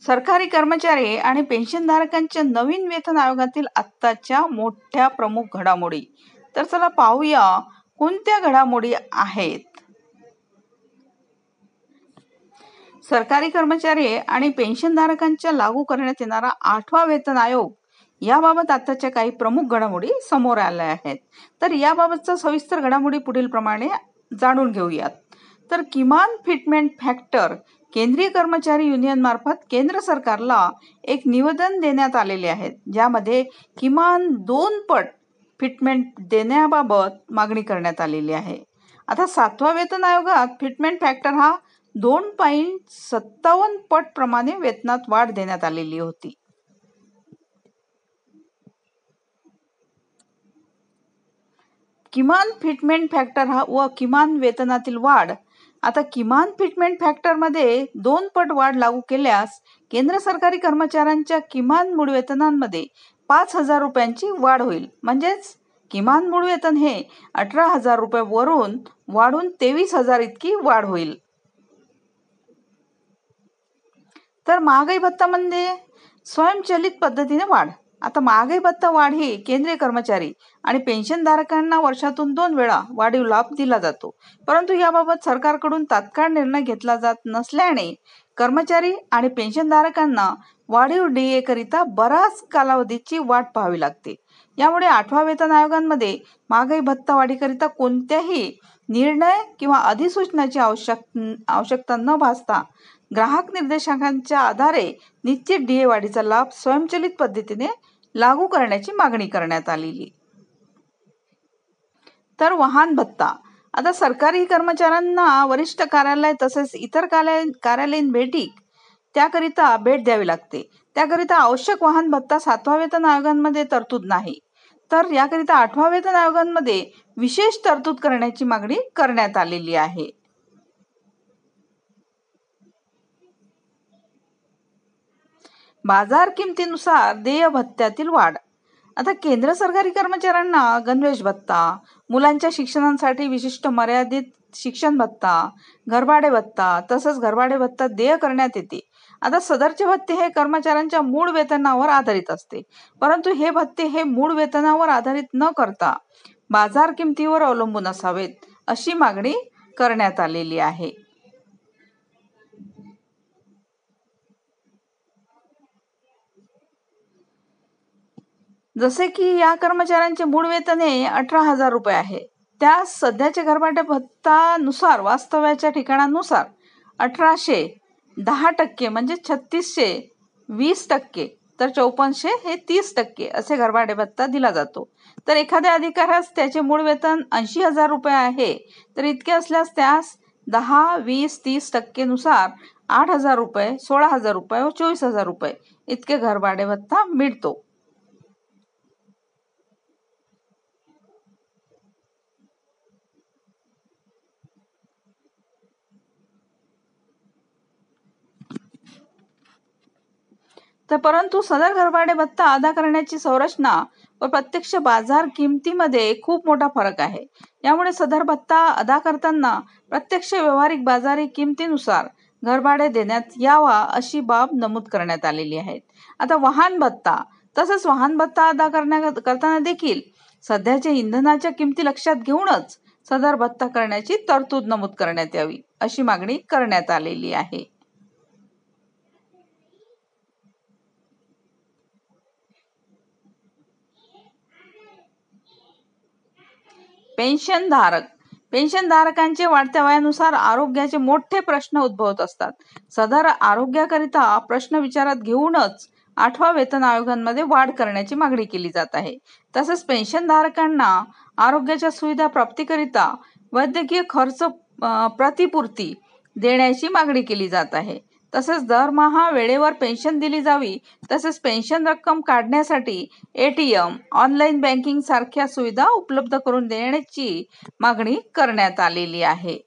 सरकारी कर्मचारी आणि पेन्शनधारकांच्या नवीन वेतन आयोगातील आत्ताच्या मोठ्या प्रमुख घडामोडी. तर चला पाहूया कोणत्या घडामोडी आहेत. सरकारी कर्मचारी आणि पेन्शनधारकांच्या लागू करण्यात येणारा 8वा वेतन आयोग याबाबत आताच्या काही प्रमुख घडामोडी समोर आल्या आहेत. तर याबाबतचा सविस्तर घडामोडी पुढील प्रमाणे जाणून घेऊयात. तर किमान फिटमेंट फॅक्टर केंद्रीय कर्मचारी युनियन मार्फत केंद्र सरकारला एक निवेदन देण्यात आलेले आहे, ज्यामध्ये किमान 2 पट फिटमेंट देण्याबाबत मागणी करण्यात आलेली आहे. आता 7व्या वेतन आयोगात फिटमेंट फॅक्टर हा 2.57 पट प्रमाणे वेतनात वाढ देण्यात आलेली होती. किमान फिटमेंट फॅक्टर व किमान वेतनातील वाढ. आता किमान फिटमेंट फॅक्टर मध्ये 2 पट वाढ लागू केल्यास केंद्र सरकारी कर्मचाऱ्यांच्या किमान मूळ वेतनांमध्ये 5,000 रुपयांची वाढ होईल. म्हणजेच किमान मूळ वेतन हे 18,000 रुपये वरून वाढून 23,000 इतकी वाढ होईल. तर महागाई भत्तामध्ये स्वयंचलित पद्धतीने वाढ. आता महागाई भत्ता वाढ ही केंद्रीय कर्मचारी आणि पेन्शनधारकांना वर्षातून 2 वेळा वाढीव लाभ दिला जातो, परंतु याबाबत सरकारकडून तात्काळ निर्णय घेतला जात नसल्याने कर्मचारी आणि पेन्शनधारकांना वाढीव डीए करिता बराच कालावधीची वाट पाहावी लागते. यामुळे 8व्या वेतन आयोगामध्ये महागाई भत्ता वाढीकरिता कोणत्याही निर्णय किंवा अधिसूचनाची आवश्यकता न भासता ग्राहक निर्देशांकांच्या आधारे निश्चित डीए वाढीचा लाभ स्वयंचलित पद्धतीने लागू करण्याची मागणी करण्यात आलेली. तर वाहन भत्ता. आता सरकारी कर्मचाऱ्यांना वरिष्ठ कार्यालय तसेच इतर कार्यालयीन त्याकरिता भेट द्यावी लागते. त्याकरिता आवश्यक वाहन भत्ता 7व्या वेतन आयोगांमध्ये तरतूद नाही. तर याकरिता 8व्या वेतन आयोगांमध्ये विशेष तरतूद करण्याची मागणी करण्यात आलेली आहे. बाजार किमतीनुसार देय भत्त्यातील वाढ. आता केंद्र सरकारी कर्मचाऱ्यांना गणवेश भत्ता, मुलांच्या शिक्षणासाठी विशिष्ट मर्यादित शिक्षण भत्ता, घरभाडे भत्ता तसंच घरभाडे भत्ता देय करण्यात येते. आता सदरचे भत्ते हे कर्मचाऱ्यांच्या मूळ वेतनावर आधारित असते, परंतु हे भत्ते हे मूळ वेतनावर आधारित न करता बाजार किमतीवर अवलंबून असावेत, अशी मागणी करण्यात आलेली आहे. जसे की या कर्मचाऱ्यांचे मूळ वेतन हे 18,000 रुपये आहे, त्यास सध्याचे घरभाडे भत्ता नुसार वास्तव्याच्या ठिकाणानुसार 1800 10% म्हणजे 3600 20%, तर 5400 हे 30% असे घरभाडे भत्ता दिला जातो. तर एखाद्या अधिकाऱ्यास त्याचे मूळ वेतन 80,000 रुपये आहे, तर इतके असल्यास त्यास 10, 20, 30% नुसार 8,000 रुपये, 16,000 रुपये व 24,000 रुपये इतके घरभाडे भत्ता मिळतो. तर परंतु सदर घरभाडे भत्ता अदा करण्याची संरचना व प्रत्यक्ष बाजार किमतीमध्ये खूप मोठा फरक आहे. यामुळे सदर भत्ता अदा करताना प्रत्यक्ष व्यावहारिक बाजारी किमतीनुसार घरभाडे देण्यात यावा अशी बाब नमूद करण्यात आलेली आहे. आता वाहन भत्ता. तसंच वाहन भत्ता अदा करताना देखील सध्याच्या इंधनाच्या किमती लक्षात घेऊनच सदर भत्ता करण्याची तरतूद नमूद करण्यात यावी, अशी मागणी करण्यात आलेली आहे. पेन्शनधारकांचे वाढत्या वयानुसार आरोग्याचे मोठे प्रश्न उद्भवत असतात. सदर आरोग्याकरिता प्रश्न विचारात घेऊनच 8व्या वेतन आयोगांमध्ये वाढ करण्याची मागणी केली जात आहे. तसेच पेन्शनधारकांना आरोग्याच्या सुविधा प्राप्तीकरिता वैद्यकीय खर्च प्रतिपूर्ती देण्याची मागणी केली जात आहे. तसेच दरमहा वेळेवर पेन्शन दिली जावी, तसेच पेन्शन रक्कम काढण्यासाठी ATM, ऑनलाईन बँकिंग सारख्या सुविधा उपलब्ध करून देण्याची मागणी करण्यात आलेली आहे.